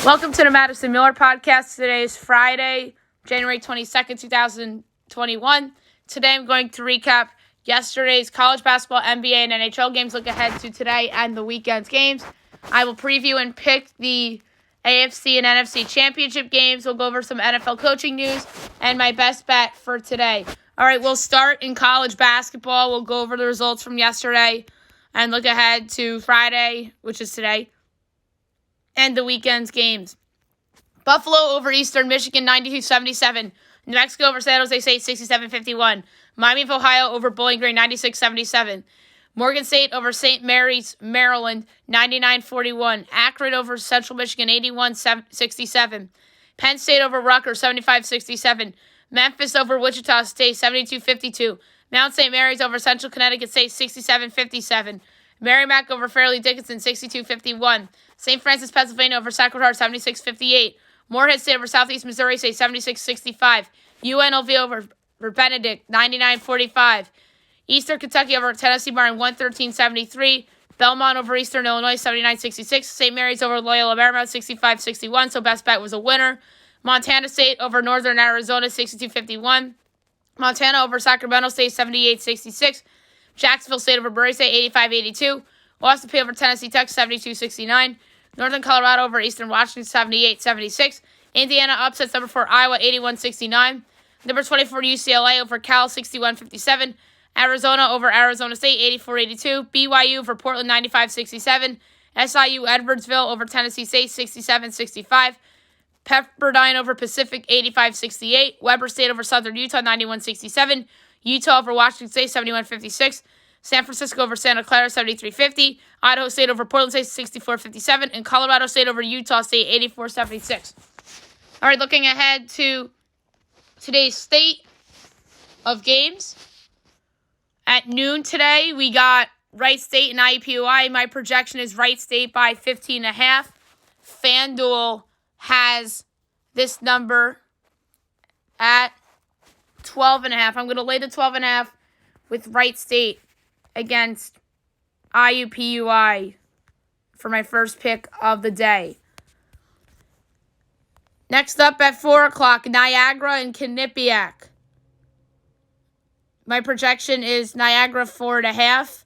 Welcome to the Madison Miller Podcast. Today is Friday, January 22nd, 2021. Today I'm going to recap yesterday's college basketball, NBA, and NHL games, look ahead to today and the weekend's games. I will preview and pick the AFC and NFC championship games. We'll go over some NFL coaching news and my best bet for today. All right, we'll start in college basketball. We'll go over the results from yesterday and look ahead to Friday, which is today, and the weekend's games. Buffalo over Eastern Michigan, 92-77. New Mexico over San Jose State, 67-51. Miami of Ohio over Bowling Green, 96-77. Morgan State over St. Mary's, Maryland, 99-41. Akron over Central Michigan, 81-67. Penn State over Rutgers, 75-67. Memphis over Wichita State, 72-52. Mount St. Mary's over Central Connecticut State, 67-57. Merrimack over Fairleigh Dickinson, 62-51. St. Francis, Pennsylvania over Sacred Heart, 76-58. Morehead State over Southeast Missouri State, 76-65. UNLV over Benedict, 99-45. Eastern Kentucky over Tennessee Martin, 113-73. Belmont over Eastern Illinois, 79-66. St. Mary's over Loyola Marymount, 65-61. So best bet was a winner. Montana State over Northern Arizona, 62-51. Montana over Sacramento State, 78-66. Jacksonville State over Murray State, 85-82. Austin Peay over Tennessee Tech, 72-69. Northern Colorado over Eastern Washington, 78-76. Indiana upsets number 4 Iowa, 81-69. Number 24 UCLA over Cal, 61-57. Arizona over Arizona State, 84-82. BYU over Portland, 95-67. SIU Edwardsville over Tennessee State, 67-65. Pepperdine over Pacific, 85-68. Weber State over Southern Utah, 91-67. Utah over Washington State, 71-56. San Francisco over Santa Clara, 73-50. Idaho State over Portland State, 64-57. And Colorado State over Utah State, 84-76. All right, looking ahead to today's state of games. At noon today, we got Wright State and IUPUI. My projection is Wright State by 15.5. FanDuel has this number at 12.5. I'm going to lay the 12.5 with Wright State against IUPUI for my first pick of the day. Next up at 4 o'clock, Niagara and Quinnipiac. My projection is Niagara 4.5,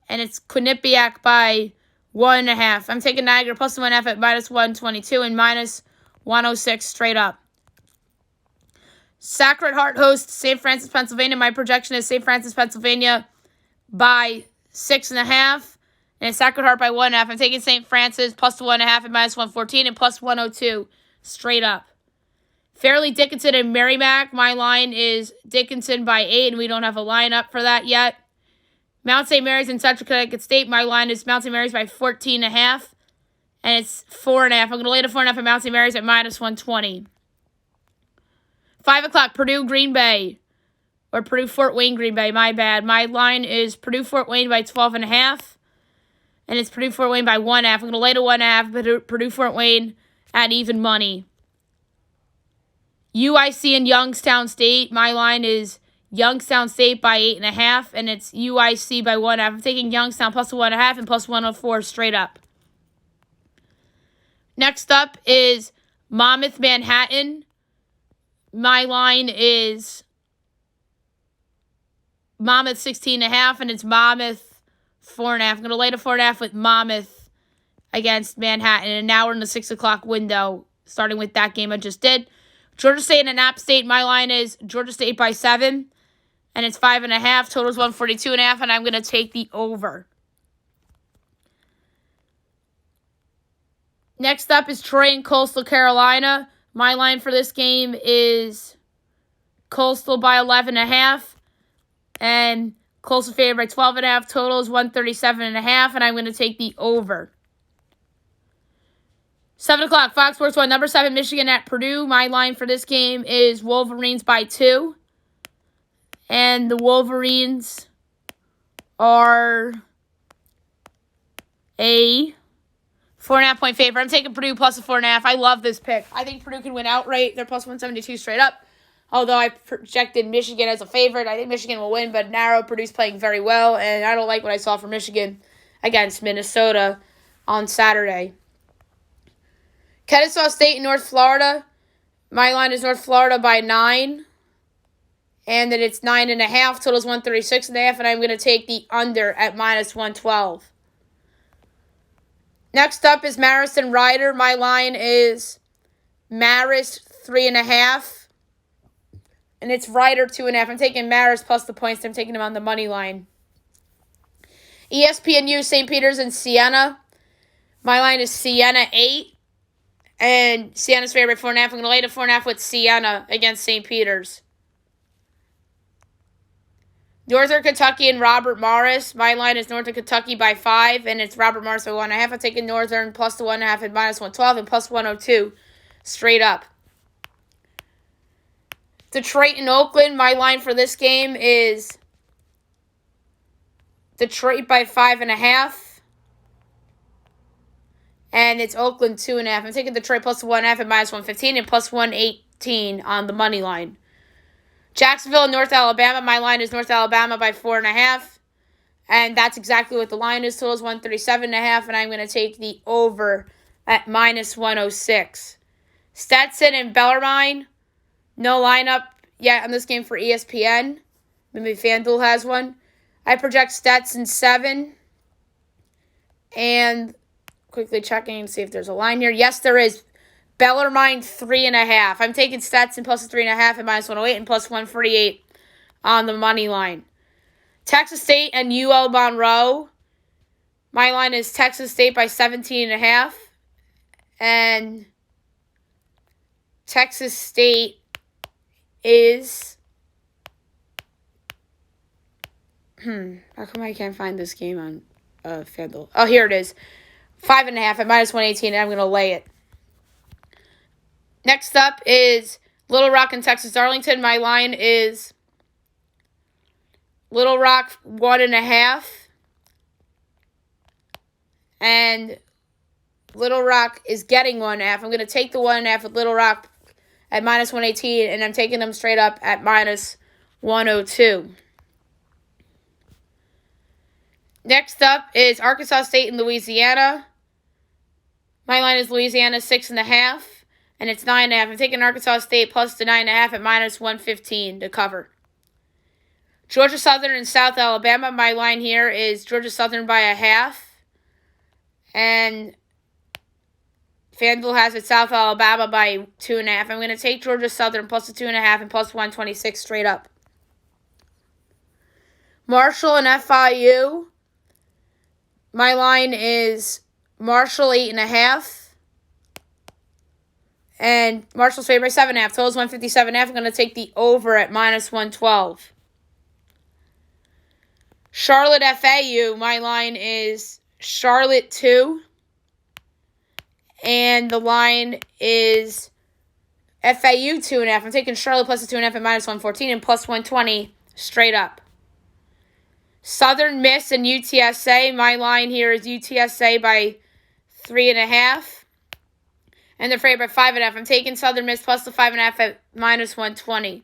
and it's Quinnipiac by 1.5. I'm taking Niagara plus 1.5 at minus 122 and minus 106 straight up. Sacred Heart hosts St. Francis, Pennsylvania. My projection is St. Francis, Pennsylvania by 6.5, and Sacred Heart by 1.5. I'm taking St. Francis plus 1.5 at minus 114 and plus 102 straight up. Fairleigh Dickinson and Merrimack. My line is Dickinson by 8, and we don't have a line up for that yet. Mount St. Mary's and Central Connecticut State. My line is Mount St. Mary's by 14.5, and it's 4.5. I'm going to lay the 4.5 at Mount St. Mary's at minus 120. 5 o'clock, Purdue Green Bay. Or Purdue Fort Wayne Green Bay, my bad. My line is Purdue Fort Wayne by 12.5. And it's Purdue Fort Wayne by 1.5. I'm going to lay to 1.5, Purdue Fort Wayne at even money. UIC and Youngstown State. My line is Youngstown State by 8.5. And it's UIC by 1.5. I'm taking Youngstown plus 1.5 and plus 104 straight up. Next up is Monmouth Manhattan. My line is Monmouth 16.5, and it's Monmouth 4.5. I'm going to lay to 4.5 with Monmouth against Manhattan. And now we're in the 6 o'clock window, starting with that game I just did. Georgia State and App State. My line is Georgia State by 7, and it's 5.5. Total is 142.5, and I'm going to take the over. Next up is Troy and Coastal Carolina. My line for this game is Coastal by 11.5, and Coastal favored by 12.5. Total is 137.5, and I'm going to take the over. 7 o'clock, Fox Sports 1, number 7, Michigan at Purdue. My line for this game is Wolverines by 2, and the Wolverines are a 4.5 point favorite. I'm taking Purdue plus a 4.5. I love this pick. I think Purdue can win outright. They're plus 172 straight up. Although I projected Michigan as a favorite, I think Michigan will win, but narrow. Purdue's playing very well, and I don't like what I saw from Michigan against Minnesota on Saturday. Kennesaw State and North Florida. My line is North Florida by 9. And then it's 9.5. Total is 136.5. And I'm going to take the under at -112. Next up is Marist and Rider. My line is Marist 3.5. And it's Rider 2.5. I'm taking Marist plus the points. I'm taking them on the money line. ESPNU, St. Peter's, and Siena. My line is Siena 8. And Siena's favorite 4.5. I'm going to lay the 4.5 with Siena against St. Peter's. Northern Kentucky and Robert Morris. My line is Northern Kentucky by 5, and it's Robert Morris by 1.5. I'm taking Northern plus the 1.5 at -112 and plus 102 straight up. Detroit and Oakland. My line for this game is Detroit by 5.5. And it's Oakland 2.5. I'm taking Detroit plus the 1.5 at -115 and plus 118 on the money line. Jacksonville and North Alabama. My line is North Alabama by 4.5. And that's exactly what the line is. Total is 137.5. And I'm going to take the over at -106. Stetson and Bellarmine. No lineup yet on this game for ESPN. Maybe FanDuel has one. I project Stetson 7. And quickly checking to see if there's a line here. Yes, there is. Bellarmine 3.5. I'm taking Stetson plus the 3.5 at -108 and plus 148 on the money line. Texas State and UL Monroe. My line is Texas State by 17.5. And Texas State is... How come I can't find this game on FanDuel? Oh, here it is. 5.5 at -118, and I'm going to lay it. Next up is Little Rock and Texas Arlington. My line is Little Rock 1.5. And Little Rock is getting 1.5. I'm going to take the 1.5 with Little Rock at -118, and I'm taking them straight up at -102. Next up is Arkansas State and Louisiana. My line is Louisiana 6.5. And it's 9.5. I'm taking Arkansas State plus the 9.5 at -115 to cover. Georgia Southern and South Alabama. My line here is Georgia Southern by 0.5. And FanDuel has it South Alabama by 2.5. I'm going to take Georgia Southern plus the 2.5 and plus 126 straight up. Marshall and FIU. My line is Marshall 8.5. And Marshall's favored by 7.5. Total is 157.5. I'm going to take the over at -112. Charlotte FAU. My line is Charlotte 2. And the line is FAU 2.5. I'm taking Charlotte plus the 2.5 at -114 and plus 120 straight up. Southern Miss and UTSA. My line here is UTSA by 3.5. And they're favored by 5.5. I'm taking Southern Miss plus the 5.5 at -120.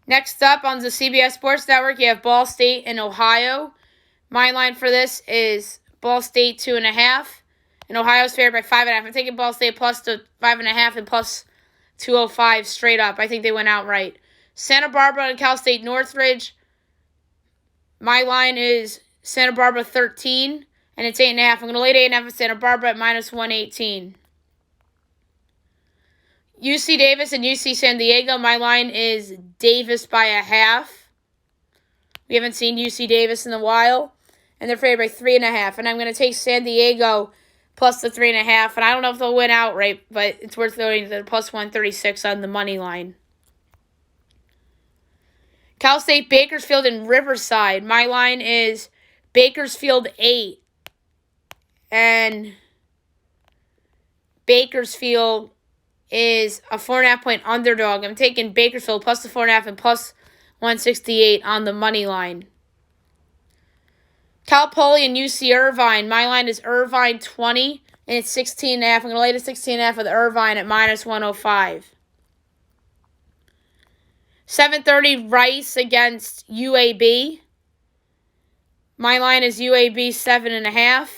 Next up on the CBS Sports Network, you have Ball State and Ohio. My line for this is Ball State 2.5. And Ohio's favored by 5.5. I'm taking Ball State plus the 5.5 and plus 205 straight up. I think they went outright. Santa Barbara and Cal State Northridge. My line is Santa Barbara 13. And it's 8.5. I'm going to lay 8.5 at Santa Barbara at -118. UC Davis and UC San Diego. My line is Davis by 0.5. We haven't seen UC Davis in a while. And they're favored by 3.5. And I'm going to take San Diego plus the 3.5. And I don't know if they'll win outright, but it's worth noting that plus 136 on the money line. Cal State Bakersfield and Riverside. My line is Bakersfield 8. And Bakersfield is a 4.5 point underdog. I'm taking Bakersfield plus the 4.5 and plus 168 on the money line. Cal Poly and UC Irvine. My line is Irvine 20, and it's 16.5. I'm going to lay to 16.5 with Irvine at -105. 7:30 Rice against UAB. My line is UAB 7.5.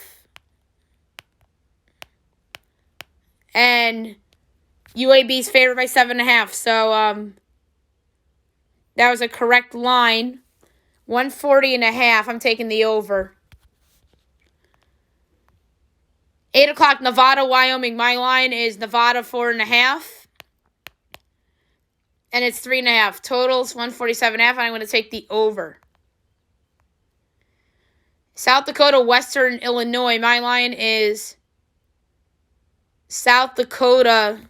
And UAB's favored by 7.5. So that was a correct line. 140.5. I'm taking the over. 8 o'clock, Nevada, Wyoming. My line is Nevada 4.5. And it's 3.5. Totals 147.5. And I'm going to take the over. South Dakota, Western Illinois. My line is South Dakota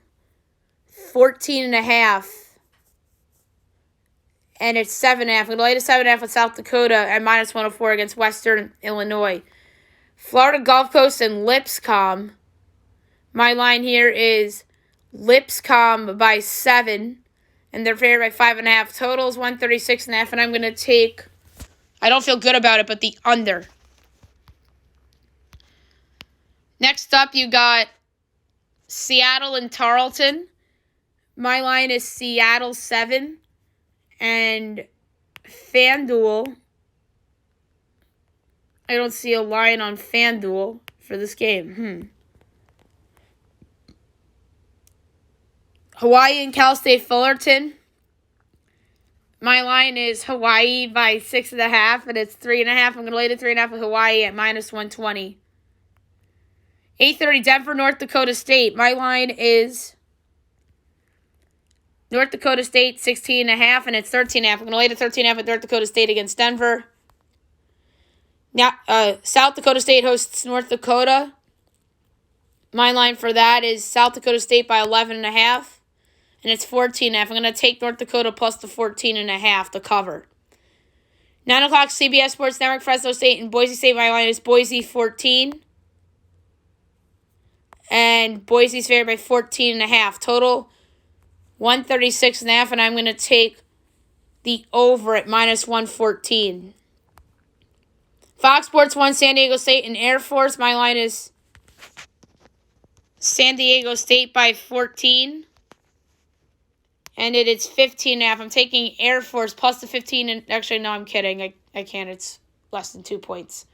14.5. And it's 7.5. I'm going to lay to 7.5 with South Dakota at minus 104 against Western Illinois. Florida Gulf Coast and Lipscomb. My line here is Lipscomb by 7. And they're favored by 5.5. Totals 136.5. And I'm going to take, I don't feel good about it, but the under. Next up, you got Seattle and Tarleton. My line is Seattle 7. And FanDuel, I don't see a line on FanDuel for this game. Hawaii and Cal State Fullerton. My line is Hawaii by 6.5, and it's 3.5. I'm going to lay to 3.5 with Hawaii at minus 120. 8:30 Denver, North Dakota State. My line is North Dakota State 16.5, and it's 13.5. I'm going to lay to 13.5 with North Dakota State against Denver. Now, South Dakota State hosts North Dakota. My line for that is South Dakota State by 11.5, and it's 14.5. I'm going to take North Dakota plus the 14.5 to cover. 9 o'clock CBS Sports Network, Fresno State and Boise State. My line is Boise 14. And Boise's favored by 14.5. Total 136.5, and I'm going to take the over at minus 114. Fox Sports 1, San Diego State and Air Force. My line is San Diego State by 14. And it is 15.5. I'm taking Air Force plus the 15. And actually, no, I'm kidding. I can't. It's less than 2 points.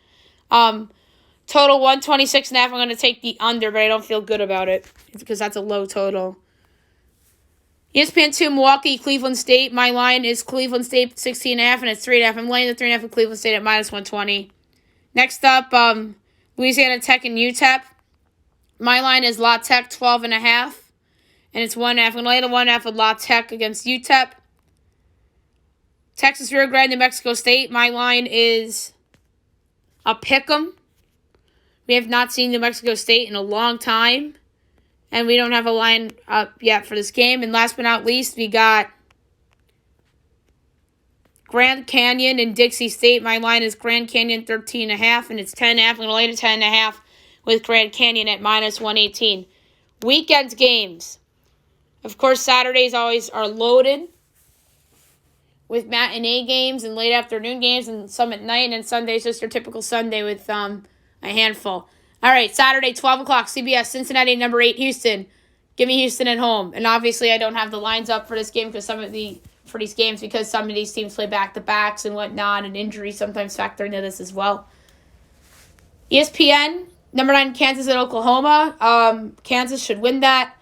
Total 126.5. I'm going to take the under, but I don't feel good about it because that's a low total. ESPN 2, Milwaukee, Cleveland State. My line is Cleveland State 16.5, and it's 3.5. I'm laying the 3.5 with Cleveland State at minus 120. Next up, Louisiana Tech and UTEP. My line is La Tech 12.5, and it's 1.5. I'm going to lay the 1.5 with La Tech against UTEP. Texas Rio Grande, New Mexico State. My line is a pick'em. We have not seen New Mexico State in a long time. And we don't have a line up yet for this game. And last but not least, we got Grand Canyon and Dixie State. My line is Grand Canyon 13.5, and it's 10.5. I'm going to lay to 10.5 with Grand Canyon at minus 118. Weekend games. Of course, Saturdays always are loaded with matinee games and late afternoon games and some at night. And Sunday's just your typical Sunday with a handful. All right, Saturday, 12 o'clock, CBS, Cincinnati, number 8, Houston. Give me Houston at home. And obviously, I don't have the lines up for this game because some of these teams play back-to-backs and whatnot, and injuries sometimes factor into this as well. ESPN, number 9, Kansas at Oklahoma. Kansas should win that.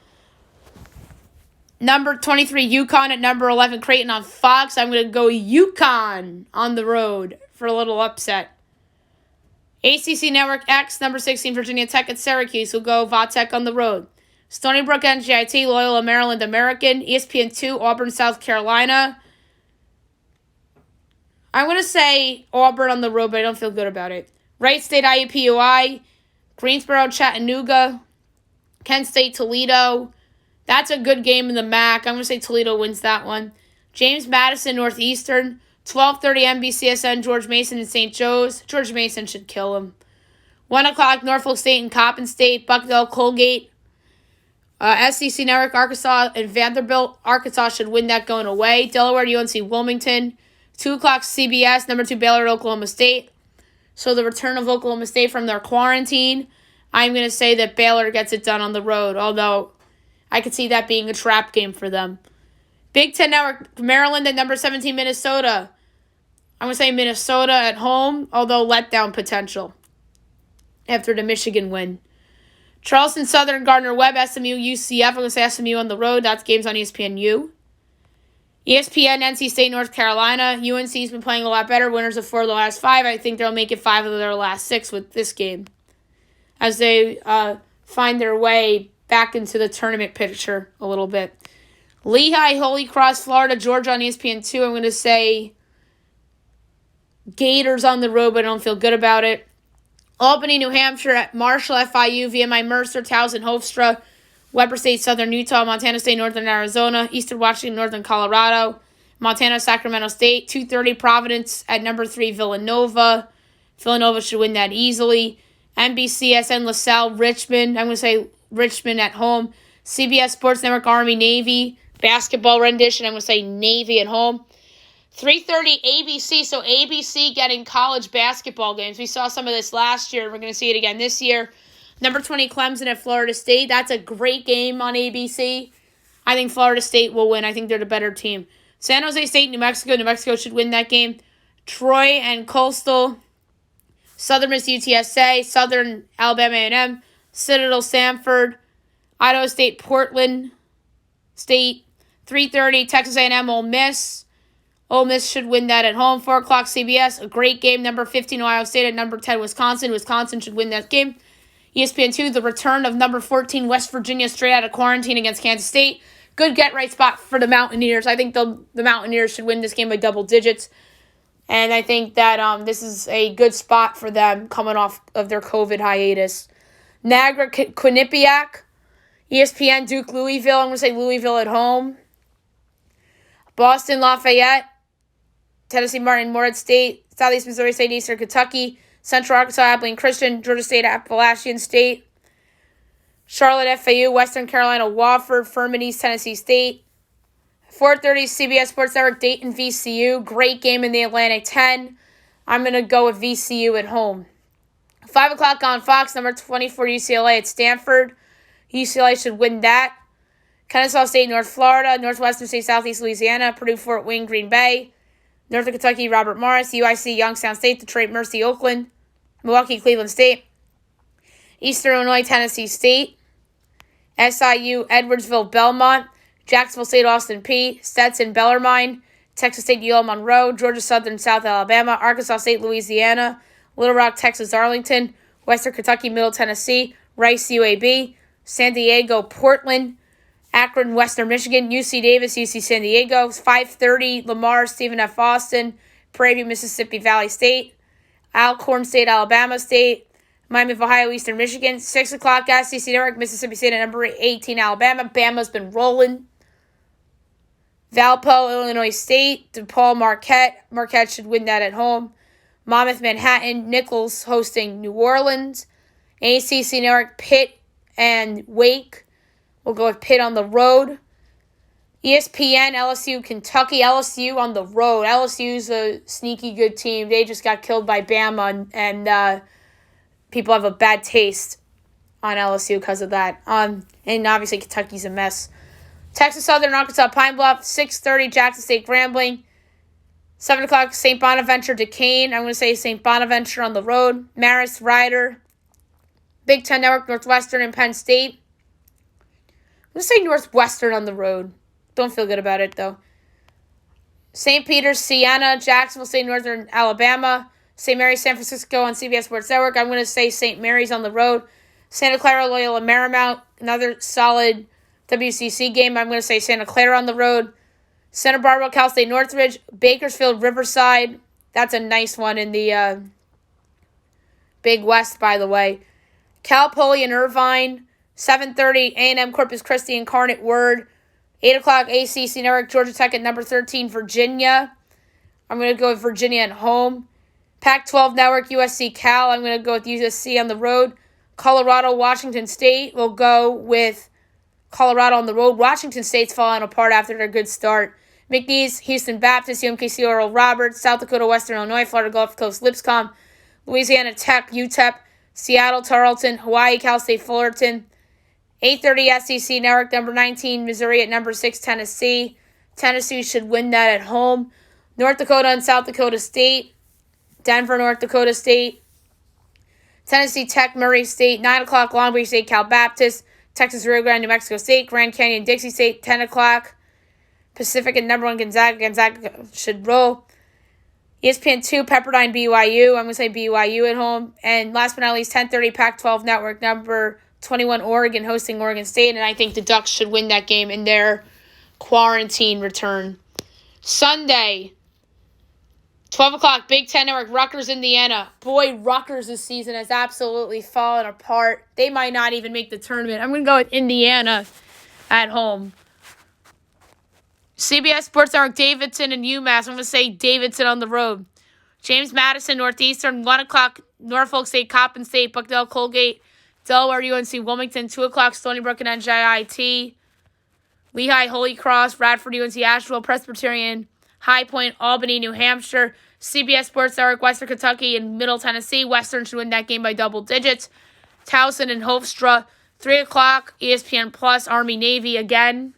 Number 23, UConn at number 11, Creighton on Fox. I'm going to go UConn on the road for a little upset. ACC Network X, number 16, Virginia Tech at Syracuse. Will go Vatech on the road. Stony Brook, NJIT, Loyola, Maryland, American. ESPN 2, Auburn, South Carolina. I'm going to say Auburn on the road, but I don't feel good about it. Wright State, IUPUI. Greensboro, Chattanooga. Kent State, Toledo. That's a good game in the MAC. I'm going to say Toledo wins that one. James Madison, Northeastern. 12:30 NBCSN, George Mason and St. Joe's. George Mason should kill him. 1 o'clock, Norfolk State and Coppin State. Bucknell, Colgate. SEC Network, Arkansas and Vanderbilt. Arkansas should win that going away. Delaware, UNC, Wilmington. 2 o'clock, CBS, number 2, Baylor, Oklahoma State. So the return of Oklahoma State from their quarantine. I'm going to say that Baylor gets it done on the road, although I could see that being a trap game for them. Big Ten Network, Maryland at number 17, Minnesota. I'm going to say Minnesota at home, although letdown potential after the Michigan win. Charleston Southern, Gardner-Webb, SMU, UCF. I'm going to say SMU on the road. That's games on ESPNU. ESPN, NC State, North Carolina. UNC's been playing a lot better. Winners of 4 of the last 5. I think they'll make it 5 of their last 6 with this game as they find their way back into the tournament picture a little bit. Lehigh, Holy Cross, Florida, Georgia on ESPN2. I'm going to say Gators on the road, but I don't feel good about it. Albany, New Hampshire, at Marshall, FIU, VMI, Mercer, Towson, Hofstra, Weber State, Southern Utah, Montana State, Northern Arizona, Eastern Washington, Northern Colorado, Montana, Sacramento State, 2:30 Providence at number 3, Villanova. Villanova should win that easily. NBC, SN, LaSalle, Richmond. I'm going to say Richmond at home. CBS Sports Network, Army, Navy. Basketball rendition, I'm going to say Navy at home. 3:30 ABC, so ABC getting college basketball games. We saw some of this last year. We're going to see it again this year. Number 20, Clemson at Florida State. That's a great game on ABC. I think Florida State will win. I think they're the better team. San Jose State, New Mexico. New Mexico should win that game. Troy and Coastal. Southern Miss, UTSA. Southern Alabama A&M. Citadel, Samford. Idaho State, Portland State. 3:30 Texas A&M, Ole Miss. Ole Miss should win that at home. 4 o'clock CBS, a great game. Number 15, Ohio State at number 10, Wisconsin. Wisconsin should win that game. ESPN2, the return of number 14, West Virginia, straight out of quarantine against Kansas State. Good get-right spot for the Mountaineers. I think the Mountaineers should win this game by double digits. And I think that this is a good spot for them coming off of their COVID hiatus. Niagara, Quinnipiac. ESPN, Duke, Louisville. I'm going to say Louisville at home. Boston, Lafayette. Tennessee Martin, Morehead State, Southeast Missouri State, Eastern Kentucky, Central Arkansas, Abilene Christian, Georgia State, Appalachian State, Charlotte, FAU, Western Carolina, Wofford, Furman, East Tennessee State. 4:30 CBS Sports Network, Dayton, VCU. Great game in the Atlantic 10. I'm going to go with VCU at home. 5 o'clock on Fox, number 24 UCLA at Stanford. UCLA should win that. Kennesaw State, North Florida, Northwestern State, Southeast Louisiana, Purdue, Fort Wayne, Green Bay. Northern Kentucky, Robert Morris. UIC, Youngstown State. Detroit, Mercy, Oakland. Milwaukee, Cleveland State. Eastern Illinois, Tennessee State. SIU, Edwardsville, Belmont. Jacksonville State, Austin P. Stetson, Bellarmine. Texas State, UL Monroe. Georgia Southern, South Alabama. Arkansas State, Louisiana. Little Rock, Texas, Arlington. Western Kentucky, Middle Tennessee. Rice, UAB. San Diego, Portland. Akron, Western Michigan, UC Davis, UC San Diego, 5:30, Lamar, Stephen F. Austin, Prairie View, Mississippi Valley State, Alcorn State, Alabama State, Miami of Ohio, Eastern Michigan, 6 o'clock, SEC Network, Mississippi State at number 18, Alabama. Bama's been rolling. Valpo, Illinois State, DePaul, Marquette. Marquette should win that at home. Monmouth, Manhattan, Nichols hosting New Orleans. ACC Network, Pitt and Wake. We'll go with Pitt on the road. ESPN, LSU, Kentucky. LSU on the road. LSU's a sneaky good team. They just got killed by Bama, and people have a bad taste on LSU because of that. And obviously Kentucky's a mess. Texas Southern, Arkansas, Pine Bluff. 6:30, Jackson State, Grambling. 7 o'clock, St. Bonaventure, Duquesne. I'm going to say St. Bonaventure on the road. Marist, Rider. Big Ten Network, Northwestern, and Penn State. I'm going to say Northwestern on the road. Don't feel good about it, though. St. Peter's, Siena, Jacksonville State, Northern Alabama. St. Mary's, San Francisco on CBS Sports Network. I'm going to say St. Mary's on the road. Santa Clara, Loyola Marymount. Another solid WCC game. I'm going to say Santa Clara on the road. Santa Barbara, Cal State, Northridge. Bakersfield, Riverside. That's a nice one in the Big West, by the way. Cal Poly and Irvine. 7:30, A&M, Corpus Christi, Incarnate Word. 8 o'clock, ACC Network, Georgia Tech at number 13, Virginia. I'm going to go with Virginia at home. Pac-12 Network, USC, Cal. I'm going to go with USC on the road. Colorado, Washington State. We'll go with Colorado on the road. Washington State's falling apart after their good start. McNeese, Houston Baptist, UMKC, Oral Roberts. South Dakota, Western Illinois, Florida Gulf Coast, Lipscomb. Louisiana Tech, UTEP. Seattle, Tarleton. Hawaii, Cal State, Fullerton. 8:30 SEC Network, number 19, Missouri at number 6, Tennessee. Tennessee should win that at home. North Dakota and South Dakota State. Denver, North Dakota State. Tennessee Tech, Murray State. 9 o'clock, Long Beach State, Cal Baptist. Texas Rio Grande, New Mexico State. Grand Canyon, Dixie State. 10 o'clock. Pacific and number 1 Gonzaga. Gonzaga should roll. ESPN 2, Pepperdine, BYU. I'm going to say BYU at home. And last but not least, 10:30 Pac-12 Network, number 21 Oregon hosting Oregon State. And I think the Ducks should win that game in their quarantine return. Sunday, 12 o'clock, Big Ten Network, Rutgers, Indiana. Boy, Rutgers this season has absolutely fallen apart. They might not even make the tournament. I'm going to go with Indiana at home. CBS Sports Network, Davidson and UMass. I'm going to say Davidson on the road. James Madison, Northeastern, 1 o'clock, Norfolk State, Coppin State, Bucknell, Colgate, Delaware, UNC, Wilmington, 2 o'clock, Stony Brook and NJIT. Lehigh, Holy Cross, Radford, UNC, Asheville, Presbyterian, High Point, Albany, New Hampshire. CBS Sports Network, Western Kentucky and Middle Tennessee. Western should win that game by double digits. Towson and Hofstra, 3 o'clock, ESPN Plus, Army, Navy again.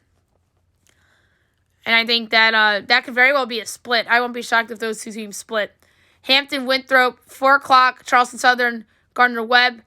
And I think that that could very well be a split. I won't be shocked if those two teams split. Hampton, Winthrop, 4 o'clock, Charleston Southern, Gardner-Webb.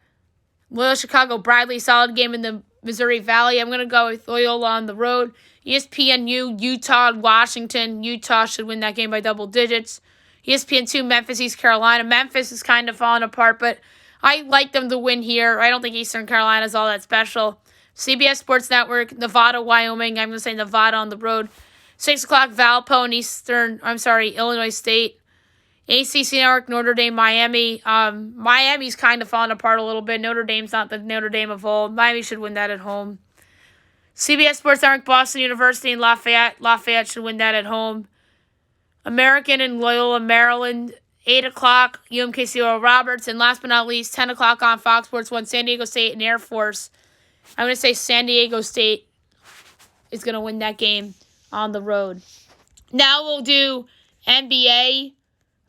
Loyola Chicago, Bradley, solid game in the Missouri Valley. I'm going to go with Loyola on the road. ESPNU, Utah, Washington. Utah should win that game by double digits. ESPN2, Memphis, East Carolina. Memphis is kind of falling apart, but I like them to win here. I don't think Eastern Carolina is all that special. CBS Sports Network, Nevada, Wyoming. I'm going to say Nevada on the road. 6 o'clock, Valpo and Illinois State. ACC Network, Notre Dame, Miami. Miami's kind of falling apart a little bit. Notre Dame's not the Notre Dame of old. Miami should win that at home. CBS Sports Network, Boston University and Lafayette. Lafayette should win that at home. American and Loyola, Maryland. 8 o'clock, UMKC Oral Roberts. And last but not least, 10 o'clock on Fox Sports 1, San Diego State and Air Force. I'm going to say San Diego State is going to win that game on the road. Now we'll do NBA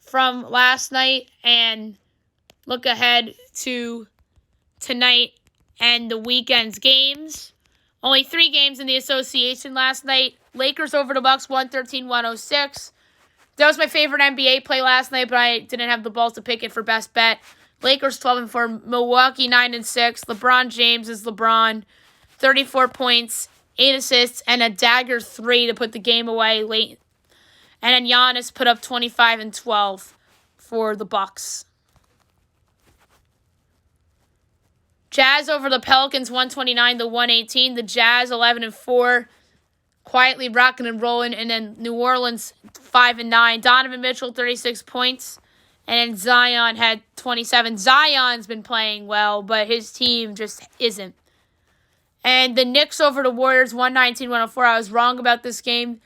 from last night and look ahead to tonight and the weekend's games. Only 3 games in the association last night. Lakers over the Bucks, 113-106. That was my favorite NBA play last night, but I didn't have the balls to pick it for best bet. Lakers 12-4, Milwaukee 9-6. LeBron James is LeBron, 34 points, 8 assists, and a dagger 3 to put the game away late. And then Giannis put up 25-12 for the Bucks. Jazz over the Pelicans, 129-118. The Jazz 11-4, quietly rocking and rolling. And then New Orleans 5-9. Donovan Mitchell 36 points, and then Zion had 27. Zion's been playing well, but his team just isn't. And the Knicks over the Warriors, 119-104. I was wrong about this game,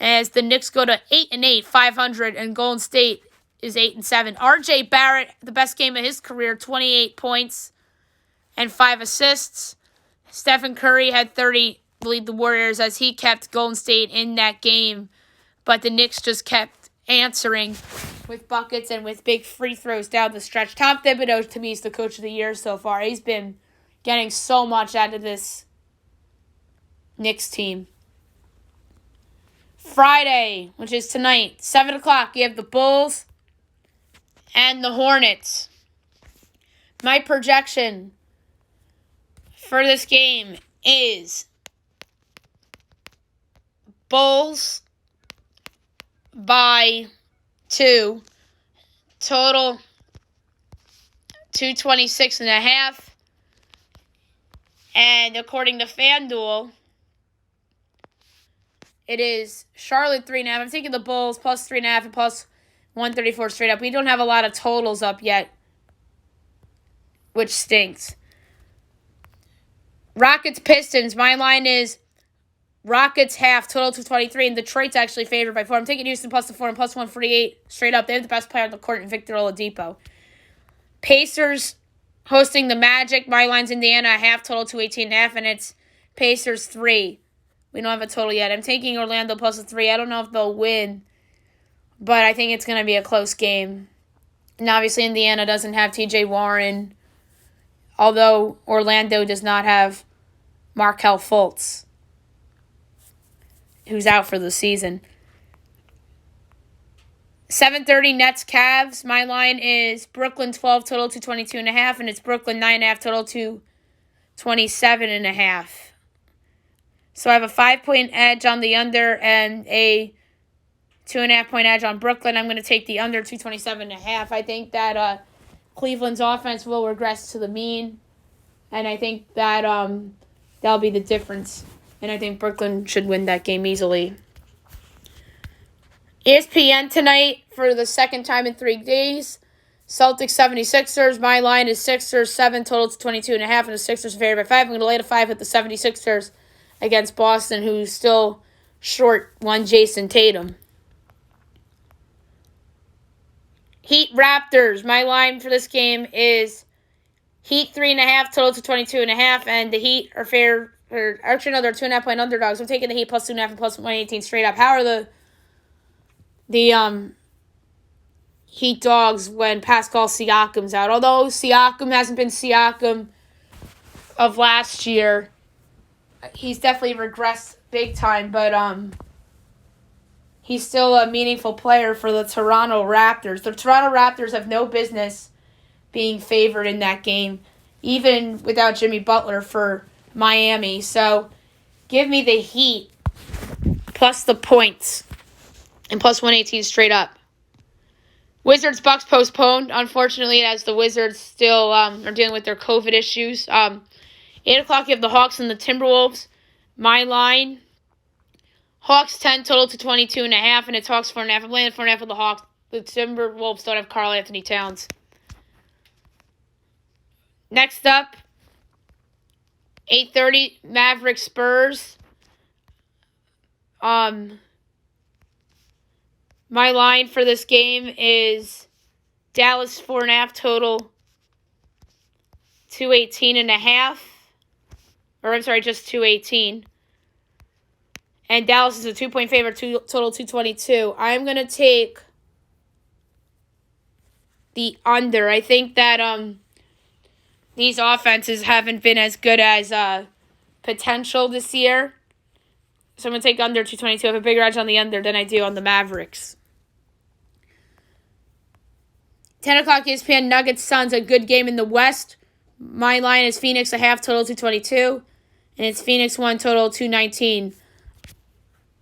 as the Knicks go to 8-8, 500, and Golden State is 8-7. R.J. Barrett, the best game of his career, 28 points and 5 assists. Stephen Curry had 30 to lead the Warriors as he kept Golden State in that game, but the Knicks just kept answering with buckets and with big free throws down the stretch. Tom Thibodeau, to me, is the coach of the year so far. He's been getting so much out of this Knicks team. Friday, which is tonight, 7 o'clock, you have the Bulls and the Hornets. My projection for this game is Bulls by 2. Total 226.5. And according to FanDuel, it is Charlotte 3.5. I'm taking the Bulls plus 3.5 and plus 134 straight up. We don't have a lot of totals up yet, which stinks. Rockets Pistons. My line is Rockets half, total 223, and Detroit's actually favored by 4. I'm taking Houston plus the 4 and plus 148 straight up. They have the best player on the court in Victor Oladipo. Pacers hosting the Magic. My line's Indiana, half, total 218.5, and it's Pacers 3. We don't have a total yet. I'm taking Orlando plus a 3. I don't know if they'll win, but I think it's going to be a close game. And obviously Indiana doesn't have TJ Warren, although Orlando does not have Markelle Fultz, who's out for the season. 7:30 Nets Cavs. My line is Brooklyn 12 total to 22.5, and it's Brooklyn 9.5 total to 27.5. So I have a 5-point edge on the under and a 2.5-point edge on Brooklyn. I'm going to take the under 227.5. I think that Cleveland's offense will regress to the mean, and I think that that'll be the difference. And I think Brooklyn should win that game easily. ESPN tonight for the second time in 3 days. Celtics 76ers. My line is Sixers 7 total to 22.5, and the Sixers are favored by 5. I'm going to lay the 5 with the 76ers against Boston, who's still short one Jason Tatum. Heat Raptors. My line for this game is Heat 3.5 total to 22.5, and the Heat are fair. Or actually, no, they're 2.5-point underdogs. I'm taking the Heat plus 2.5 and plus 118 straight up. How are the Heat dogs when Pascal Siakam's out? Although Siakam hasn't been Siakam of last year, he's definitely regressed big time. But he's still a meaningful player for the Toronto Raptors. The Toronto Raptors have no business being favored in that game, even without Jimmy Butler for Miami. So give me the Heat plus the points and plus 118 straight up. Wizards Bucks postponed, unfortunately, as the Wizards still are dealing with their COVID issues. 8 o'clock, you have the Hawks and the Timberwolves. My line, Hawks 10 total to 22.5, and it's Hawks 4.5. I'm laying 4.5 with the Hawks. The Timberwolves don't have Karl Anthony Towns. Next up, 8:30, Mavericks Spurs. My line for this game is Dallas 4.5 total, 218.5. Or I'm sorry, just 218. And Dallas is a 2-point favorite, total 222. I'm going to take the under. I think that these offenses haven't been as good as potential this year. So I'm going to take under 222. I have a bigger edge on the under than I do on the Mavericks. 10 o'clock ESPN Nuggets Suns, a good game in the West. My line is Phoenix a half total 222. And it's Phoenix 1 total 219.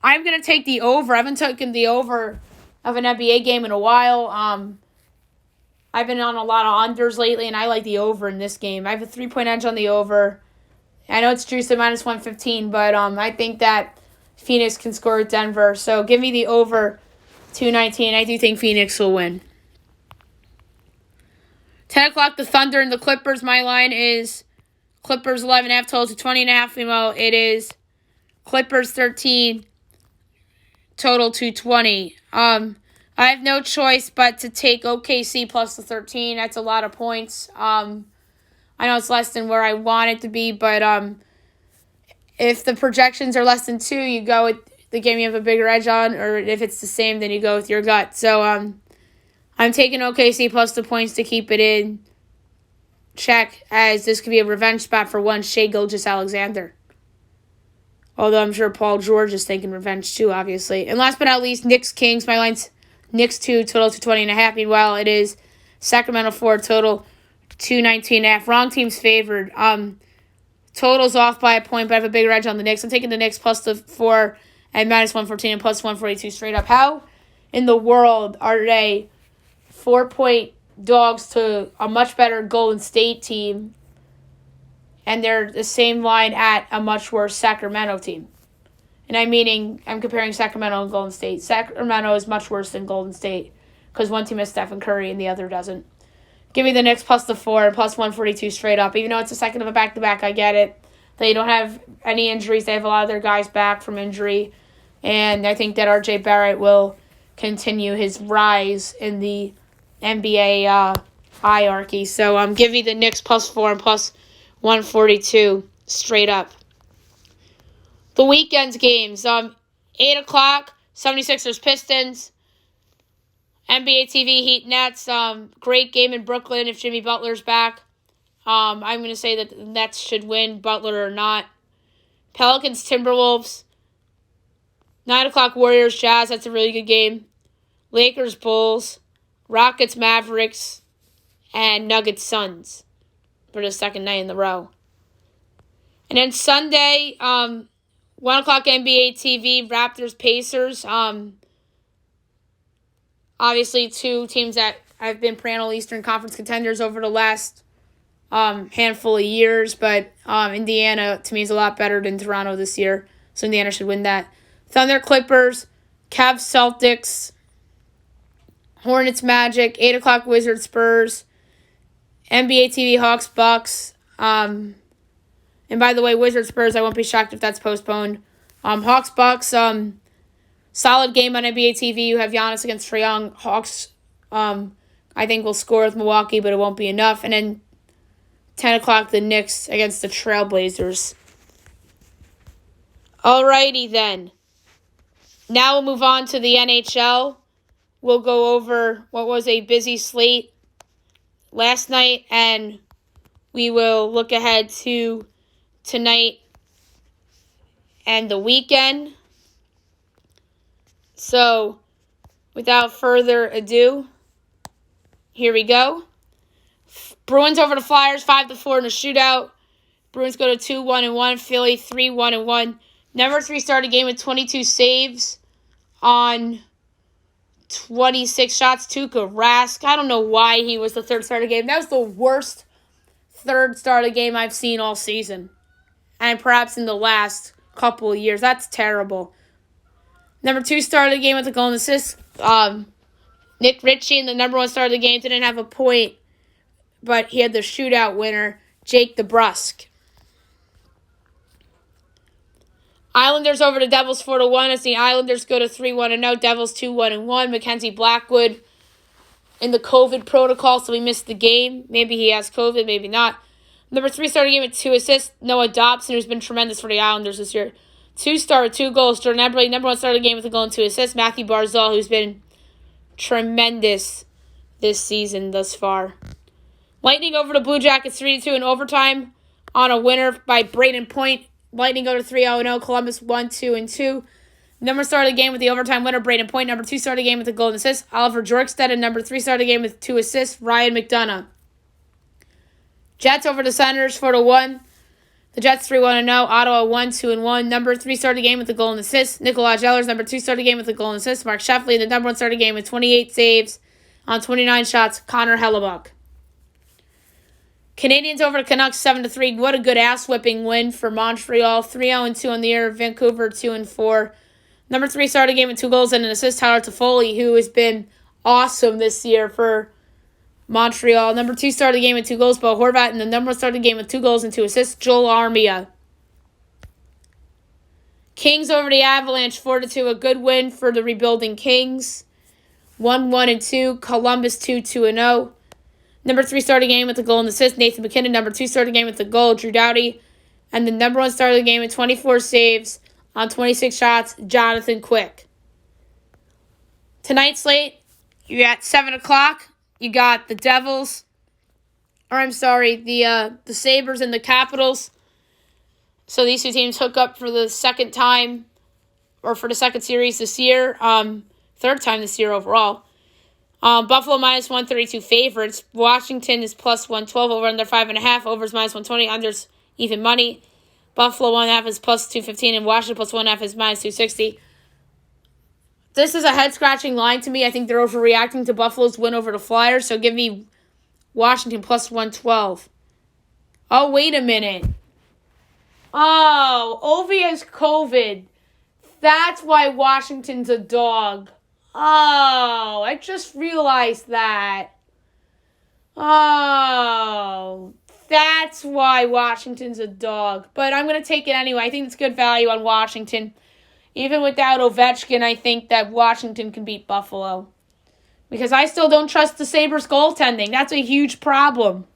I'm going to take the over. I haven't taken the over of an NBA game in a while. I've been on a lot of unders lately, and I like the over in this game. I have a 3-point edge on the over. I know it's juiced at minus 115, but I think that Phoenix can score at Denver. So give me the over 219. I do think Phoenix will win. 10 o'clock, the Thunder and the Clippers. My line is Clippers 11.5 total to 20.5. Meanwhile, it is Clippers 13 total to 20. I have no choice but to take OKC plus the 13. That's a lot of points. I know it's less than where I want it to be, but if the projections are less than 2, you go with the game you have a bigger edge on, or if it's the same, then you go with your gut. So I'm taking OKC plus the points to keep it in check, as this could be a revenge spot for one Shai Gilgeous-Alexander. Although I'm sure Paul George is thinking revenge too, obviously. And last but not least, Knicks-Kings. My line's Knicks 2 total to 20.5. Meanwhile, it is Sacramento 4 total 219.5. Wrong team's favored. Total's off by a point, but I have a bigger edge on the Knicks. I'm taking the Knicks plus the 4 at minus 114 and plus 142 straight up. How in the world are they 4-point dogs to a much better Golden State team, and they're the same line at a much worse Sacramento team? And I'm comparing Sacramento and Golden State. Sacramento is much worse than Golden State because one team has Stephen Curry and the other doesn't. Give me the Knicks plus the 4 and plus 142 straight up. Even though it's a second of a back-to-back, I get it. They don't have any injuries. They have a lot of their guys back from injury. And I think that R.J. Barrett will continue his rise in the NBA hierarchy. So give me the Knicks plus 4 and plus 142 straight up. The weekend's games. 8 o'clock, 76ers Pistons. NBA TV Heat Nets. Great game in Brooklyn if Jimmy Butler's back. I'm going to say that the Nets should win, Butler or not. Pelicans Timberwolves. 9 o'clock Warriors Jazz. That's a really good game. Lakers, Bulls, Rockets, Mavericks, and Nuggets, Suns for the second night in a row. And then Sunday, 1 o'clock NBA TV, Raptors, Pacers. Obviously, two teams that have been perennial Eastern Conference contenders over the last handful of years. But Indiana, to me, is a lot better than Toronto this year. So Indiana should win that. Thunder, Clippers, Cavs, Celtics, Hornets, Magic, 8 o'clock Wizards, Spurs, NBA TV, Hawks, Bucks. And by the way, Wizards, Spurs, I won't be shocked if that's postponed. Hawks, Bucks, solid game on NBA TV. You have Giannis against Trae Young. Hawks, I think, will score with Milwaukee, but it won't be enough. And then 10 o'clock, the Knicks against the Trailblazers. Alrighty then. Now we'll move on to the NHL. We'll go over what was a busy slate last night, and we will look ahead to tonight and the weekend. So, without further ado, here we go. Bruins over the Flyers, 5-4 in a shootout. Bruins go to 2-1-1. Philly 3-1-1. Number 3 started game with 22 saves on 26 shots. Tuukka Rask. I don't know why he was the third start of the game. That was the worst third start of the game I've seen all season. And perhaps in the last couple of years. That's terrible. Number 2 started the game with a goal and assist. Nick Ritchie, in the number 1 start of the game, didn't have a point, but he had the shootout winner, Jake DeBrusk. Islanders over the Devils 4-1 as the Islanders go to 3-1-0. Devils 2-1-1. Mackenzie Blackwood in the COVID protocol, so he missed the game. Maybe he has COVID, maybe not. Number 3 started the game with 2 assists. Noah Dobson, who's been tremendous for the Islanders this year. 2-star with 2 goals. Jordan Eberle, number 1 started the game with a goal and 2 assists. Matthew Barzal, who's been tremendous this season thus far. Lightning over the Blue Jackets 3-2 in overtime on a winner by Braden Point. Lightning go to 3-0. Columbus 1-2-2. Number started the game with the overtime winner, Braden Point. Number 2 started the game with a goal and assist, Oliver Jorkstead. And number 3 started the game with 2 assists, Ryan McDonough. Jets over the Senators 4-1. The Jets 3-1-0. Ottawa 1-2-1. Number 3 started the game with a goal and assist, Nikolaj Ehlers. Number 2 started the game with a goal and assist, Mark Sheffley. The number 1 started the game with 28 saves on 29 shots, Connor Hellebuck. Canadians over the Canucks 7-3. What a good ass-whipping win for Montreal. 3-0-2 on the year. Vancouver 2-4. Number 3 started the game with 2 goals and an assist, Tyler Toffoli, who has been awesome this year for Montreal. Number 2 started the game with 2 goals, Bo Horvat. And the number 1 started the game with 2 goals and 2 assists, Joel Armia. Kings over the Avalanche 4-2. A good win for the rebuilding Kings. 1-1-2. Columbus 2-2-0. Number 3 started the game with a goal and assist, Nathan McKinnon. Number 2 started the game with a goal, Drew Doughty. And the number 1 started the game with 24 saves on 26 shots, Jonathan Quick. Tonight's slate, you got 7 o'clock. You got the Devils. The Sabres and the Capitals. So these two teams hook up for the second time, or for the second series this year. Third time this year overall. Buffalo minus 132 favorites. Washington is plus 112, over under 5.5. Overs minus 120, unders even money. Buffalo 1.5 is plus 215, and Washington plus 1.5 is minus 260. This is a head-scratching line to me. I think they're overreacting to Buffalo's win over the Flyers, so give me Washington plus 112. Oh, wait a minute. Oh, Ovi has COVID. That's why Washington's a dog. Oh, I just realized that. Oh, that's why Washington's a dog. But I'm going to take it anyway. I think it's good value on Washington. Even without Ovechkin, I think that Washington can beat Buffalo. Because I still don't trust the Sabres goaltending. That's a huge problem.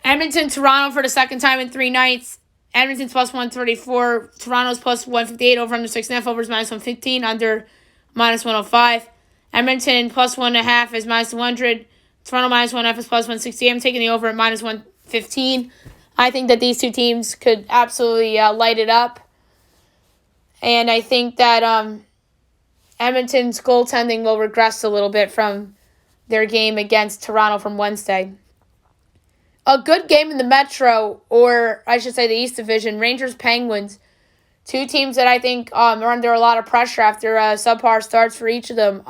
Edmonton, Toronto for the second time in 3 nights. Edmonton's plus 134. Toronto's plus 158. Over under 6.5. Overs minus 115. Under minus 105. Edmonton plus 1.5 is minus 100. Toronto minus 1.5 is plus 160. I'm taking the over at minus 115. I think that these two teams could absolutely light it up. And I think that Edmonton's goaltending will regress a little bit from their game against Toronto from Wednesday. A good game in the Metro, or I should say the East Division, Rangers-Penguins. Two teams that I think are under a lot of pressure after subpar starts for each of them.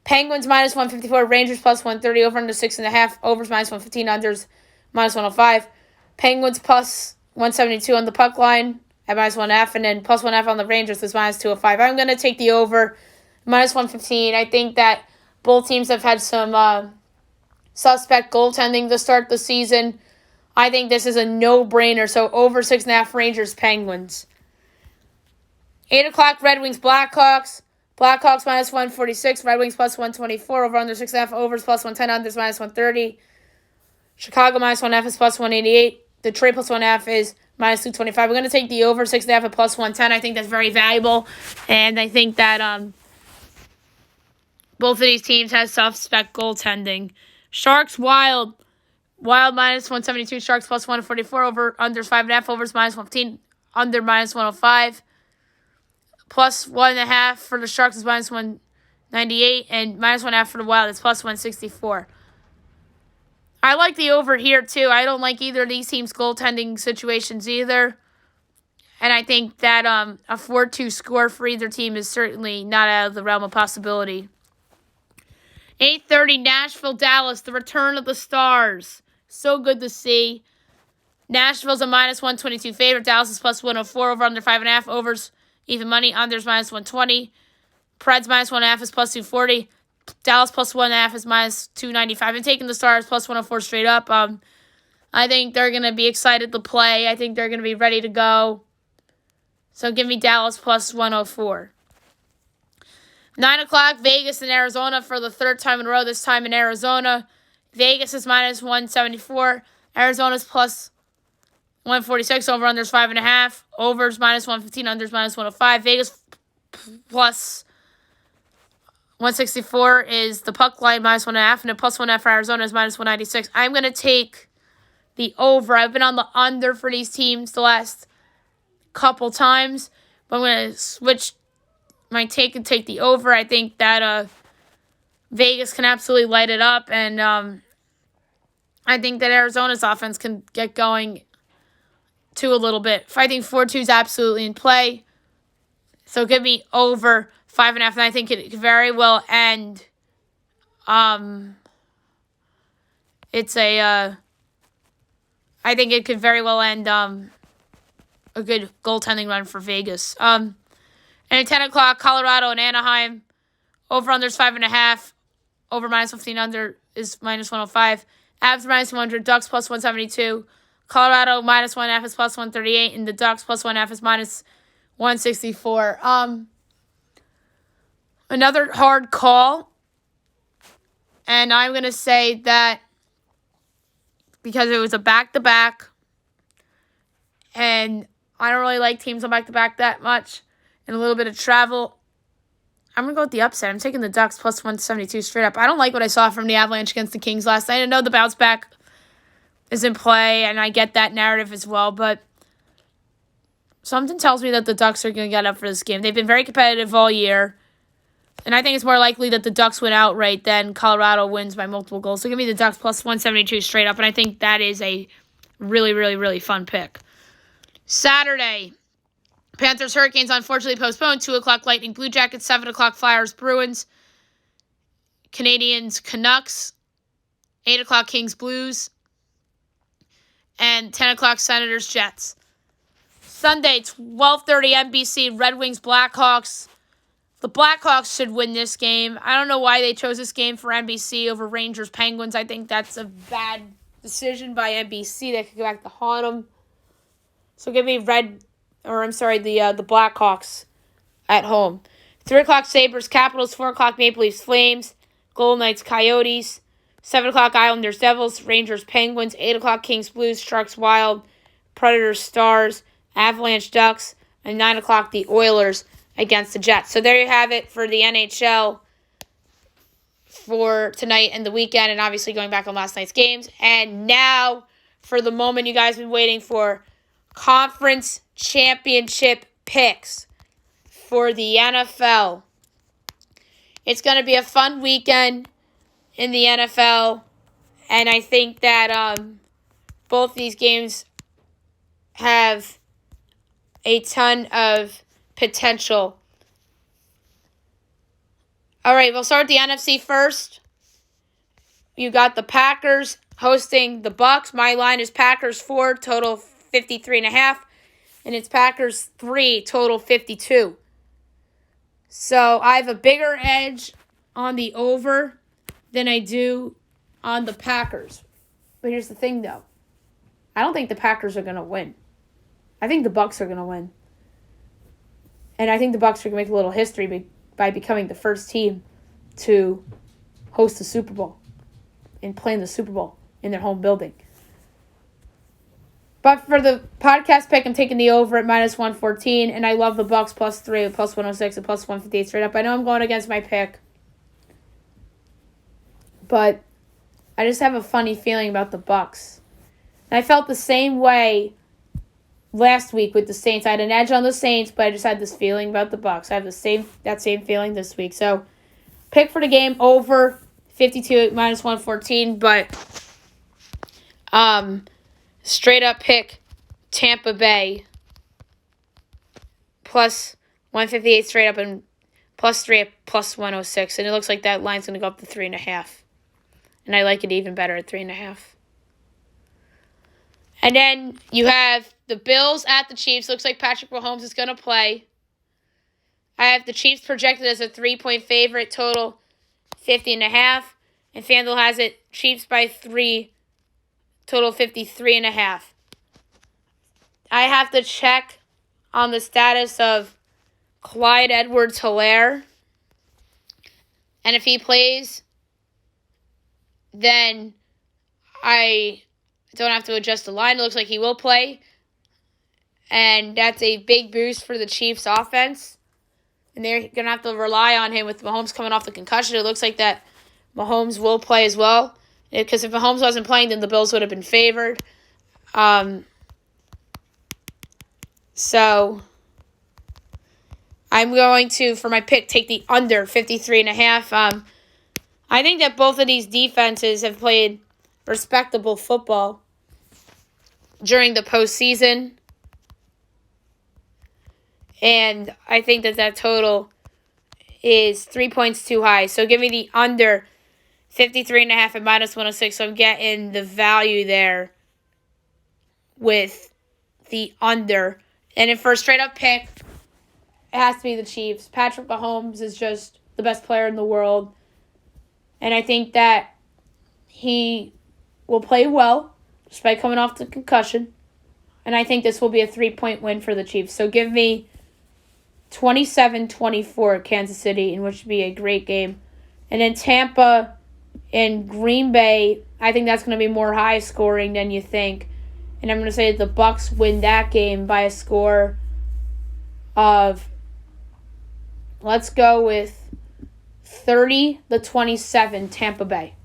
Penguins minus 154, Rangers plus 130, over under 6.5, overs minus 115, unders minus 105. Penguins plus 172 on the puck line at minus 1.5, and then plus 1.5 on the Rangers is minus 205. I'm going to take the over, minus 115. I think that both teams have had some suspect goaltending to start the season. I think this is a no-brainer, so over 6.5 Rangers Penguins. 8 o'clock, Red Wings Blackhawks. Blackhawks minus 146, Red Wings plus 124, over under 6.5, overs plus 110, unders minus 130. Chicago minus 1.5 is plus 188. Detroit plus 1.5 is minus 225. We're going to take the over 6.5 at plus 110. I think that's very valuable, and I think that both of these teams have suspect goaltending. Sharks Wild minus 172, Sharks plus 144, over unders 5.5, overs minus 115, under minus 105. Plus 1.5 for the Sharks is minus 198, and minus 1.5 for the Wild is plus 164. I like the over here too. I don't like either of these teams' goaltending situations either. And I think that a 4-2 score for either team is certainly not out of the realm of possibility. 8:30, Nashville, Dallas, the return of the Stars. So good to see. Nashville's a minus 122 favorite. Dallas is plus 104, over under 5.5, overs even money, unders minus 120. Preds minus 1.5 is plus 240. Dallas plus 1.5 is minus 295. I'm taking the Stars plus 104 straight up. I think they're going to be excited to play. I think they're going to be ready to go. So give me Dallas plus 104. 9 o'clock, Vegas and Arizona for the third time in a row, this time in Arizona. Vegas is minus 174. Arizona's plus 146, over unders 5.5. Overs minus 115, unders minus 105. Vegas plus 164 is the puck line, minus 1.5, and a plus 1.5 for Arizona is minus 196. I'm going to take the over. I've been on the under for these teams the last couple times, but I'm going to switch my take and take the over. I think that Vegas can absolutely light it up, and I think that Arizona's offense can get going too a little bit. I think 4-2 is absolutely in play. So give me over 5.5, and I think it could very well end. I think it could very well end a good goaltending run for Vegas. And at 10 o'clock, Colorado and Anaheim. Over unders 5.5. Over minus 15, under is minus 105. Avs minus 100. Ducks plus 172. Colorado minus 1.5 is plus 138. And the Ducks plus 1.5 is minus 164. Another hard call. And I'm going to say that because it was a back-to-back. And I don't really like teams on back-to-back that much. And a little bit of travel. I'm going to go with the upset. I'm taking the Ducks plus 172 straight up. I don't like what I saw from the Avalanche against the Kings last night. I know the bounce back is in play, and I get that narrative as well, but something tells me that the Ducks are going to get up for this game. They've been very competitive all year, and I think it's more likely that the Ducks win outright than Colorado wins by multiple goals. So give me the Ducks plus 172 straight up, and I think that is a really, really, really fun pick. Saturday, Panthers Hurricanes unfortunately postponed. 2 o'clock Lightning Blue Jackets. 7 o'clock Flyers Bruins. Canadians Canucks. 8 o'clock Kings Blues. And 10 o'clock Senators Jets. Sunday, 12:30 NBC, Red Wings Blackhawks. The Blackhawks should win this game. I don't know why they chose this game for NBC over Rangers Penguins. I think that's a bad decision by NBC. They could go back to haunt them. So give me the Blackhawks at home. 3 o'clock Sabres Capitals. 4 o'clock Maple Leafs Flames. Golden Knights Coyotes. 7 o'clock Islanders Devils. Rangers Penguins. 8 o'clock Kings Blues. Sharks Wild. Predators Stars. Avalanche Ducks. And 9 o'clock the Oilers against the Jets. So there you have it for the NHL for tonight and the weekend, and obviously going back on last night's games. And now for the moment you guys have been waiting for, conference championship picks for the NFL. It's going to be a fun weekend in the NFL, and I think that both these games have a ton of potential. All right, we'll start with the NFC first. You got the Packers hosting the Bucs. My line is Packers 4, total 53.5. And it's Packers 3, total 52. So I have a bigger edge on the over than I do on the Packers. But here's the thing, though. I don't think the Packers are going to win. I think the Bucs are going to win. And I think the Bucs are going to make a little history by becoming the first team to host the Super Bowl and play in the Super Bowl in their home building. But for the podcast pick, I'm taking the over at minus 114, and I love the Bucs +3 with plus 106 and plus 158 straight up. I know I'm going against my pick, but I just have a funny feeling about the Bucs. And I felt the same way last week with the Saints. I had an edge on the Saints, but I just had this feeling about the Bucs. I have that same feeling this week. So, pick for the game over 52 at minus 114, but straight up pick Tampa Bay plus 158 straight up and +3 at plus 106. And it looks like that line's going to go up to 3.5. And I like it even better at 3.5. And then you have the Bills at the Chiefs. Looks like Patrick Mahomes is going to play. I have the Chiefs projected as a 3-point favorite, total 50.5. And FanDuel has it Chiefs by 3, total 53.5. I have to check on the status of Clyde Edwards-Helaire. And if he plays, then I don't have to adjust the line. It looks like he will play. And that's a big boost for the Chiefs offense. And they're going to have to rely on him with Mahomes coming off the concussion. It looks like that Mahomes will play as well. Because if Mahomes wasn't playing, then the Bills would have been favored. So I'm going to, for my pick, take the under 53.5. I think that both of these defenses have played respectable football during the postseason. And I think that total is 3 points too high. So give me the under 53.5 at minus 106. So I'm getting the value there with the under. And then for a straight up pick, it has to be the Chiefs. Patrick Mahomes is just the best player in the world. And I think that he will play well despite coming off the concussion. And I think this will be a 3-point win for the Chiefs. So give me 27-24 Kansas City, in which would be a great game. And then Tampa and Green Bay, I think that's going to be more high scoring than you think. And I'm going to say the Bucs win that game by a score of, let's go with 30-27 Tampa Bay.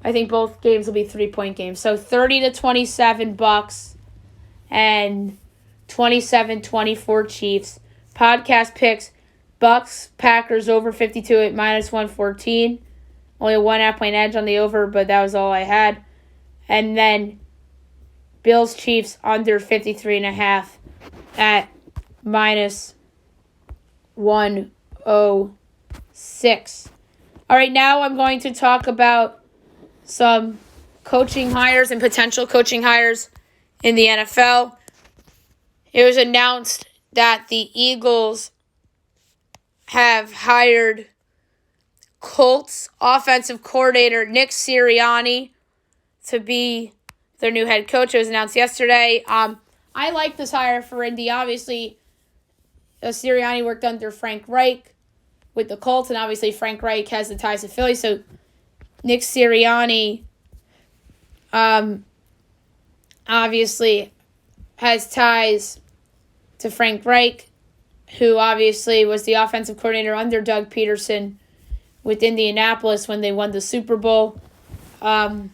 I think both games will be 3-point games. So 30-27 Bucs and 27-24 Chiefs. Podcast picks, Bucs, Packers over 52 at minus 114. Only a 1.5 point edge on the over, but that was all I had. And then Bills, Chiefs under 53.5 at minus 106. All right, now I'm going to talk about some coaching hires and potential coaching hires in the NFL. It was announced that the Eagles have hired Colts offensive coordinator Nick Sirianni to be their new head coach. It was announced yesterday. I like this hire for Indy. Obviously, Sirianni worked under Frank Reich with the Colts, and obviously Frank Reich has the ties to Philly. So Nick Sirianni obviously has ties to Frank Reich, who obviously was the offensive coordinator under Doug Peterson with Indianapolis when they won the Super Bowl. And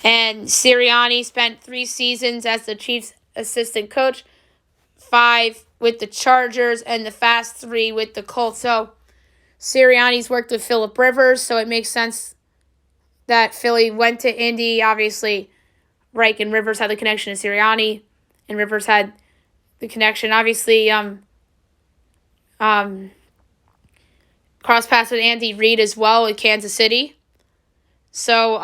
Sirianni spent 3 seasons as the Chiefs' assistant coach, 5 with the Chargers, and the last 3 with the Colts. So Sirianni's worked with Phillip Rivers, so it makes sense that Philly went to Indy. Obviously, Reich and Rivers had the connection to Sirianni, and Rivers had the connection. Obviously, cross paths with Andy Reid as well with Kansas City. So,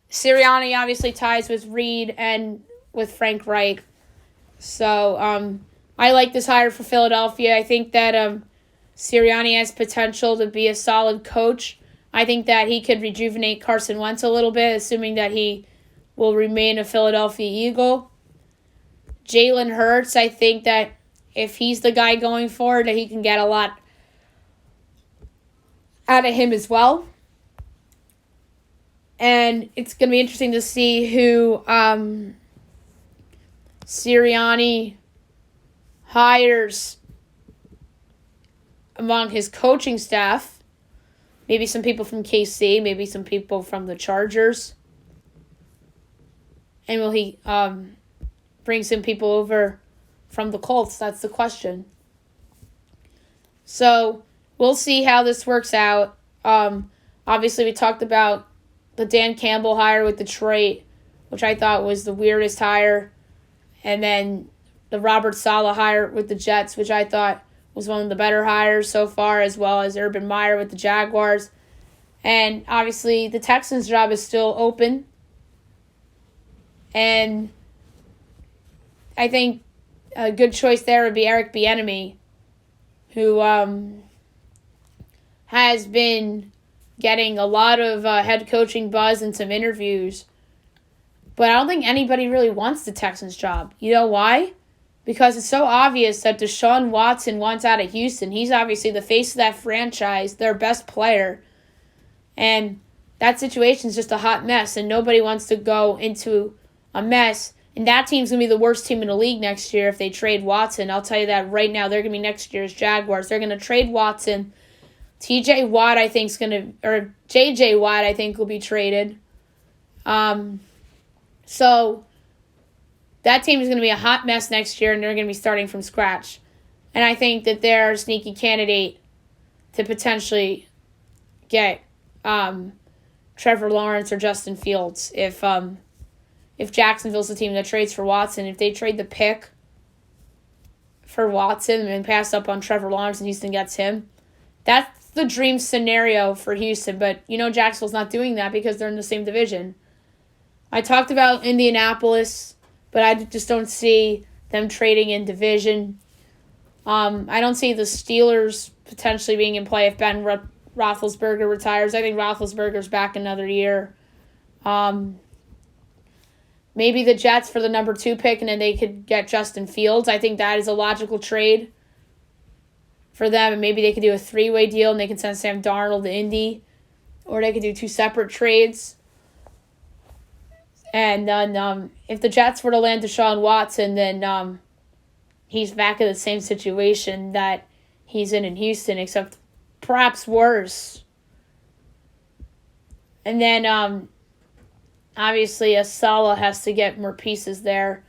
Sirianni obviously ties with Reid and with Frank Reich. So, I like this hire for Philadelphia. I think that Sirianni has potential to be a solid coach. I think that he could rejuvenate Carson Wentz a little bit, assuming that he will remain a Philadelphia Eagle. Jalen Hurts, I think that if he's the guy going forward, that he can get a lot out of him as well. And it's going to be interesting to see who Sirianni hires among his coaching staff. Maybe some people from KC, maybe some people from the Chargers. And will he bring some people over from the Colts? That's the question. So we'll see how this works out. Obviously, we talked about the Dan Campbell hire with Detroit, which I thought was the weirdest hire. And then the Robert Saleh hire with the Jets, which I thought was one of the better hires so far, as well as Urban Meyer with the Jaguars. And obviously, the Texans' job is still open. And I think a good choice there would be Eric Bieniemy, who has been getting a lot of head coaching buzz and some interviews. But I don't think anybody really wants the Texans' job. You know why? Because it's so obvious that Deshaun Watson wants out of Houston. He's obviously the face of that franchise, their best player. And that situation is just a hot mess, and nobody wants to go into a mess. And that team's going to be the worst team in the league next year if they trade Watson. I'll tell you that right now. They're going to be next year's Jaguars. They're going to trade Watson. J.J. Watt, I think, will be traded. So that team is going to be a hot mess next year, and they're going to be starting from scratch. And I think that they're a sneaky candidate to potentially get Trevor Lawrence or Justin Fields. If Jacksonville's the team that trades for Watson, if they trade the pick for Watson and pass up on Trevor Lawrence and Houston gets him, that's the dream scenario for Houston. But, Jacksonville's not doing that because they're in the same division. I talked about Indianapolis, but I just don't see them trading in division. I don't see the Steelers potentially being in play if Ben Roethlisberger retires. I think Roethlisberger's back another year. Maybe the Jets for the number 2 pick, and then they could get Justin Fields. I think that is a logical trade for them, and maybe they could do a 3-way deal, and they can send Sam Darnold to Indy, or they could do 2 separate trades. And then if the Jets were to land Deshaun Watson, then he's back in the same situation that he's in Houston, except perhaps worse. And then obviously Saleh has to get more pieces there.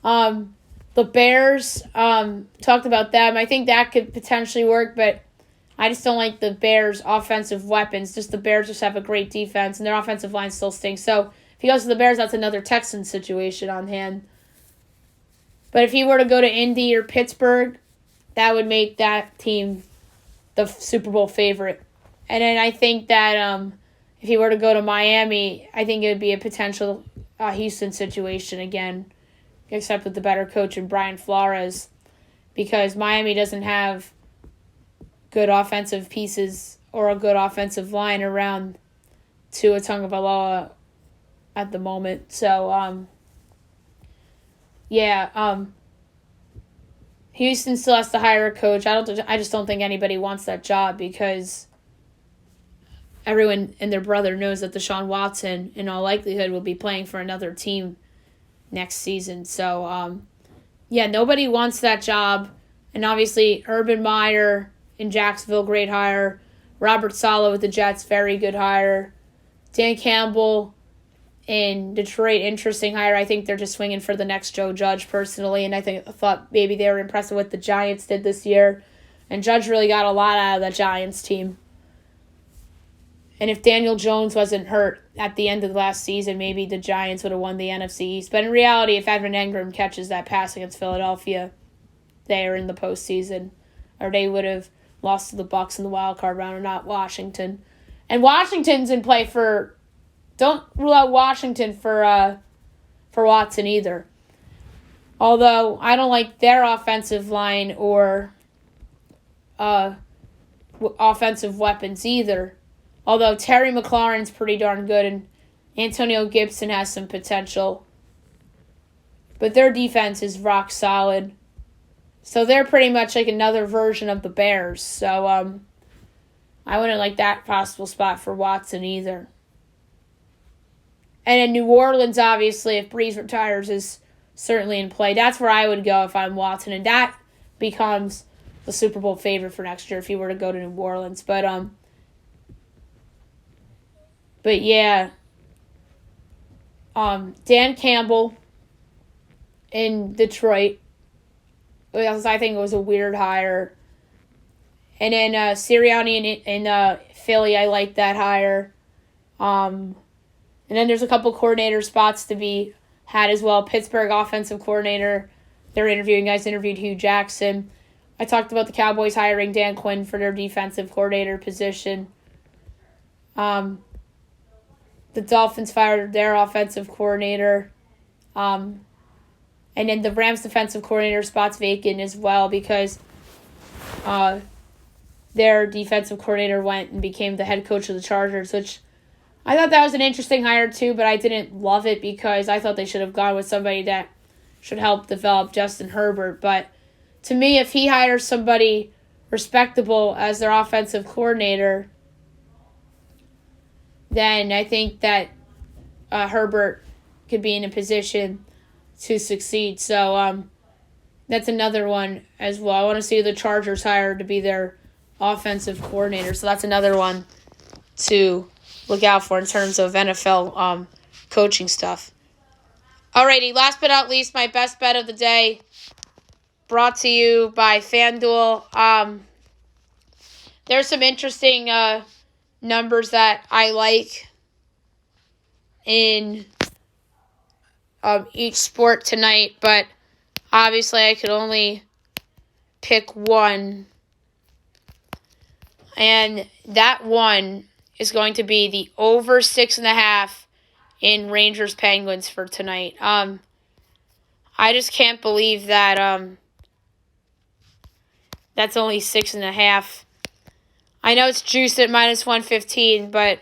The Bears, talked about them. I think that could potentially work, but I just don't like the Bears' offensive weapons. Just the Bears just have a great defense, and their offensive line still stinks. So if he goes to the Bears, that's another Texans situation on hand. But if he were to go to Indy or Pittsburgh, that would make that team the Super Bowl favorite. And then I think that if he were to go to Miami, I think it would be a potential Houston situation again, except with the better coach in Brian Flores, because Miami doesn't have good offensive pieces or a good offensive line around Tua Tagovailoa at the moment. So, Houston still has to hire a coach. I just don't think anybody wants that job because everyone and their brother knows that Deshaun Watson, in all likelihood, will be playing for another team next season. So, nobody wants that job. And obviously, Urban Meyer in Jacksonville, great hire. Robert Saleh with the Jets, very good hire. Dan Campbell in Detroit, interesting hire. I think they're just swinging for the next Joe Judge personally, and I thought maybe they were impressed with what the Giants did this year. And Judge really got a lot out of that Giants team. And if Daniel Jones wasn't hurt at the end of the last season, maybe the Giants would have won the NFC East. But in reality, if Evan Engram catches that pass against Philadelphia, they are in the postseason. Or they would have lost to the Bucs in the wild card round, or not Washington. And Washington's in play for... Don't rule out Washington for Watson either. Although, I don't like their offensive line or offensive weapons either. Although Terry McLaurin's pretty darn good and Antonio Gibson has some potential. But their defense is rock solid. So they're pretty much like another version of the Bears. So I wouldn't like that possible spot for Watson either. And in New Orleans, obviously, if Breeze retires, is certainly in play. That's where I would go if I'm Watson. And that becomes the Super Bowl favorite for next year if he were to go to New Orleans. But yeah, Dan Campbell in Detroit, I think it was a weird hire. And then Sirianni in Philly, I like that hire. And then there's a couple coordinator spots to be had as well. Pittsburgh offensive coordinator, they're interviewing. Guys interviewed Hugh Jackson. I talked about the Cowboys hiring Dan Quinn for their defensive coordinator position. The Dolphins fired their offensive coordinator. And then the Rams defensive coordinator spot's vacant as well because their defensive coordinator went and became the head coach of the Chargers, which I thought that was an interesting hire too, but I didn't love it because I thought they should have gone with somebody that should help develop Justin Herbert. But to me, if he hires somebody respectable as their offensive coordinator, then I think that Herbert could be in a position to succeed. So that's another one as well. I want to see the Chargers hired to be their offensive coordinator. So that's another one to look out for in terms of NFL coaching stuff. Alrighty, last but not least, my best bet of the day, brought to you by FanDuel. There's some interesting numbers that I like in each sport tonight, but obviously I could only pick one, and that one is going to be the over 6.5 in Rangers Penguins for tonight. I just can't believe that that's only 6.5. I know it's juiced at minus 115, but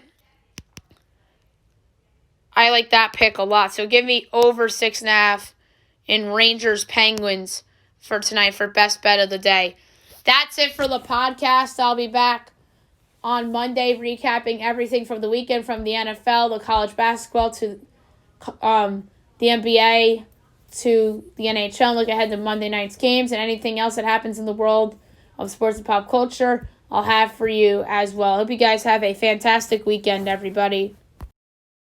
I like that pick a lot. So give me over 6.5 in Rangers Penguins for tonight for best bet of the day. That's it for the podcast. I'll be back on Monday recapping everything from the weekend, from the NFL, the college basketball, to the NBA, to the NHL. Look ahead to Monday night's games and anything else that happens in the world of sports and pop culture I'll have for you as well. Hope you guys have a fantastic weekend, everybody.